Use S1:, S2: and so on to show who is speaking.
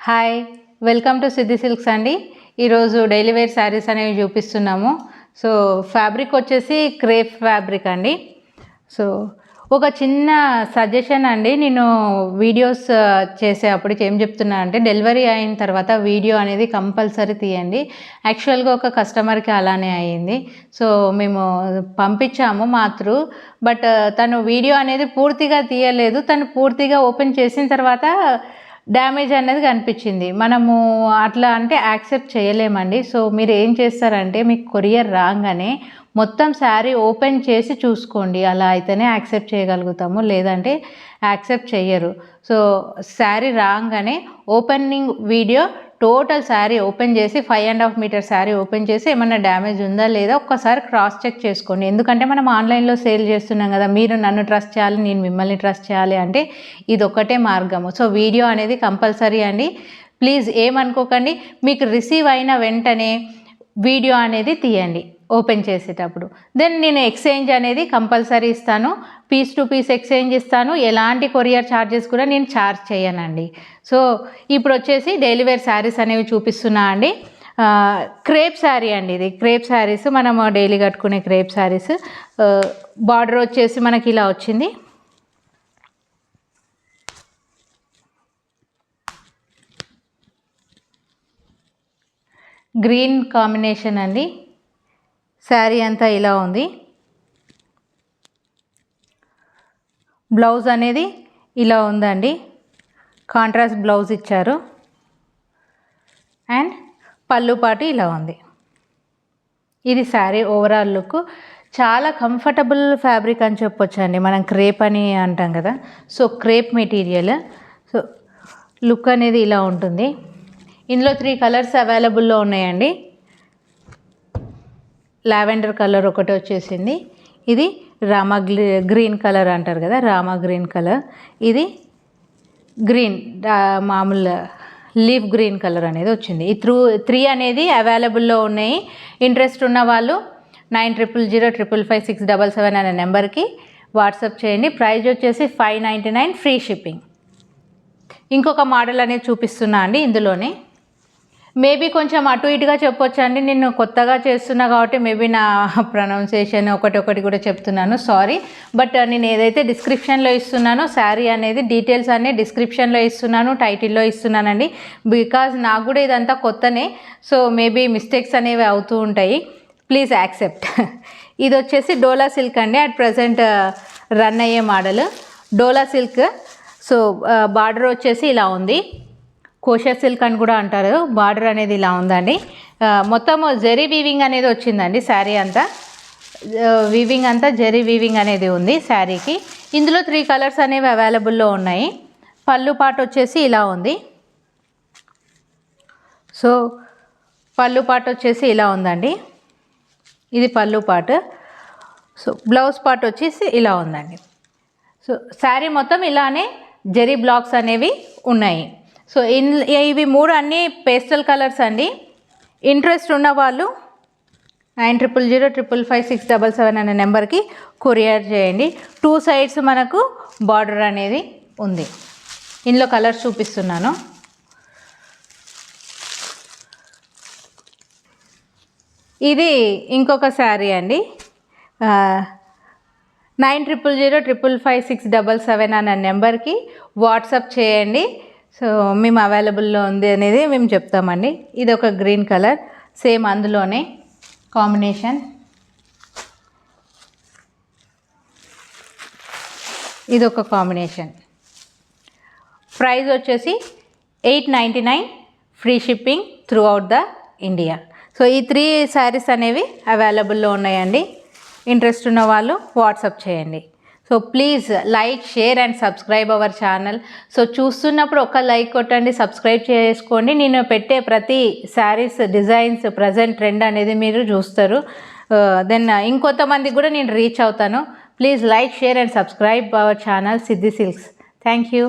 S1: Hi, welcome to Siddhi silks అండి. ఈరోజు daily wear saris అనేవి చూపిస్తున్నాము. సో ఫ్యాబ్రిక్ వచ్చేసి క్రేప్ ఫ్యాబ్రిక్ అండి. సో ఒక చిన్న సజెషన్ అండి, నేను వీడియోస్ చేసేటప్పటికి ఏం చెప్తున్నా అంటే, డెలివరీ అయిన తర్వాత వీడియో అనేది కంపల్సరీ తీయండి. యాక్చువల్గా ఒక కస్టమర్కి అలానే అయ్యింది. సో మేము పంపించాము మాత్రం, బట్ తను వీడియో అనేది పూర్తిగా తీయలేదు. తను పూర్తిగా ఓపెన్ చేసిన తర్వాత డ్యామేజ్ అనేది కనిపించింది. మనము అట్లా అంటే యాక్సెప్ట్ చేయలేమండి. సో మీరు ఏం చేస్తారంటే, మీకు కొరియర్ రాగానే మొత్తం శారీ ఓపెన్ చేసి చూసుకోండి. అలా అయితేనే యాక్సెప్ట్ చేయగలుగుతాము, లేదంటే యాక్సెప్ట్ చెయ్యరు. సో శారీ రాగానే opening video total sari open చేసి 5.5 మీటర్ శారీ ఓపెన్ చేసి ఏమన్నా డ్యామేజ్ ఉందా లేదా ఒక్కసారి క్రాస్ చెక్ చేసుకోండి. ఎందుకంటే మనం ఆన్లైన్లో సేల్ చేస్తున్నాం కదా, మీరు నన్ను ట్రస్ట్ చేయాలి, నేను మిమ్మల్ని ట్రస్ట్ చేయాలి అంటే ఇది ఒక్కటే మార్గము. సో వీడియో అనేది కంపల్సరీ అండి. ప్లీజ్ ఏమనుకోకండి. మీకు రిసీవ్ అయిన వెంటనే వీడియో అనేది తీయండి ఓపెన్ చేసేటప్పుడు. దెన్ నేను ఎక్స్చేంజ్ అనేది కంపల్సరీ ఇస్తాను. పీస్ టు పీస్ ఎక్స్చేంజ్ ఇస్తాను. ఎలాంటి కొరియర్ ఛార్జెస్ కూడా నేను ఛార్జ్ చేయనండి. సో ఇప్పుడు వచ్చేసి డైలీ వేర్ శారీస్ అనేవి చూపిస్తున్నా అండి. క్రేప్ శారీ అండి. ఇది క్రేప్ శారీస్, మనం డైలీ కట్టుకునే క్రేప్ శారీస్. బార్డర్ వచ్చేసి మనకి ఇలా వచ్చింది. గ్రీన్ కాంబినేషన్ అండి. శారీ అంతా ఇలా ఉంది. బ్లౌజ్ అనేది ఇలా ఉందండి. కాంట్రాస్ట్ బ్లౌజ్ ఇచ్చారు. అండ్ పళ్ళు పాటు ఇలా ఉంది. ఇది శారీ ఓవరాల్ లుక్. చాలా కంఫర్టబుల్ ఫ్యాబ్రిక్ అని చెప్పొచ్చండి. మనం క్రేప్ అని అంటాం కదా, so crepe material. So look అనేది ఇలా ఉంటుంది. ఇందులో 3 కలర్స్ అవైలబుల్లో ఉన్నాయండి. లావెండర్ కలర్ ఒకటి వచ్చేసింది. ఇది రామా గ్రీన్ కలర్ అంటారు కదా, రామా గ్రీన్ కలర్. ఇది గ్రీన్ మామూలు లీఫ్ గ్రీన్ కలర్ అనేది వచ్చింది. ఈ 3 అనేది అవైలబుల్లో ఉన్నాయి. ఇంట్రెస్ట్ ఉన్న వాళ్ళు 900005555677 అనే నెంబర్కి వాట్సాప్ చేయండి. ప్రైజ్ వచ్చేసి 599, ఫ్రీ షిప్పింగ్. ఇంకొక మోడల్ అనేది చూపిస్తున్నా అండి. ఇందులోనే మేబీ కొంచెం అటు ఇటుగా చెప్పొచ్చు అండి. నేను కొత్తగా చేస్తున్నా కాబట్టి మేబీ నా ప్రొనౌన్సియేషన్ ఒకటి కూడా చెప్తున్నాను, సారీ. బట్ నేను ఏదైతే డిస్క్రిప్షన్లో ఇస్తున్నానో శారీ అనేది డీటెయిల్స్ అన్నీ డిస్క్రిప్షన్లో ఇస్తున్నాను, టైటిల్లో ఇస్తున్నానండి. బికాజ్ నాకు కూడా ఇదంతా కొత్తనే, సో మేబీ మిస్టేక్స్ అనేవి అవుతూ ఉంటాయి. Please accept. ఇది వచ్చేసి డోలా సిల్క్ అండి. అట్ ప్రజెంట్ రన్ అయ్యే మోడల్ డోలా సిల్క్. సో బార్డర్ వచ్చేసి ఇలా ఉంది. కోషా సిల్క్ అని కూడా అంటారు. బార్డర్ అనేది ఇలా ఉందండి. మొత్తము జెరీ వీవింగ్ అనేది వచ్చిందండి. శారీ అంతా వీవింగ్ అంతా జెరీ వీవింగ్ అనేది ఉంది శారీకి. ఇందులో 3 కలర్స్ అనేవి అవైలబుల్లో ఉన్నాయి. పళ్ళు పాటు వచ్చేసి ఇలా ఉంది. సో పళ్ళు పాటు వచ్చేసి ఇలా ఉందండి. ఇది పళ్ళు పాటు. సో బ్లౌజ్ పాటు వచ్చేసి ఇలా ఉందండి. సో శారీ మొత్తం ఇలానే జెరీ బ్లాక్స్ అనేవి ఉన్నాయి. సో ఇవి 3 అన్నీ పేస్టల్ కలర్స్ అండి. ఇంట్రెస్ట్ ఉన్న వాళ్ళు 900005555677 అనే నెంబర్కి కొరియర్ చేయండి. 2 సైడ్స్ మనకు బార్డర్ అనేది ఉంది. ఇందులో కలర్స్ చూపిస్తున్నాను. ఇది ఇంకొక శారీ అండి. 900005555677 అనే నెంబర్కి వాట్సాప్ చేయండి. సో మేము అవైలబుల్లో ఉంది అనేది మేము చెప్తామండి. ఇది ఒక గ్రీన్ కలర్, సేమ్ అందులోనే కాంబినేషన్. ఇది ఒక కాంబినేషన్. ప్రైస్ వచ్చేసి 899, free shipping through out the India. So ఈ 3 శారీస్ అనేవి అవైలబుల్లో ఉన్నాయండి. ఇంట్రెస్ట్ ఉన్న వాళ్ళు వాట్సాప్ చేయండి. So please like, share and subscribe our channel. So చూస్తున్నప్పుడు ఒక లైక్ కొట్టండి, సబ్స్క్రైబ్ చేసుకోండి. నేను పెట్టే ప్రతి శారీస్ డిజైన్స్ ప్రజెంట్ ట్రెండ్ అనేది మీరు చూస్తారు. దెన్ ఇంకొంతమందికి కూడా నేను రీచ్ అవుతాను. Please like, share and subscribe our channel Siddhi silks. Thank you.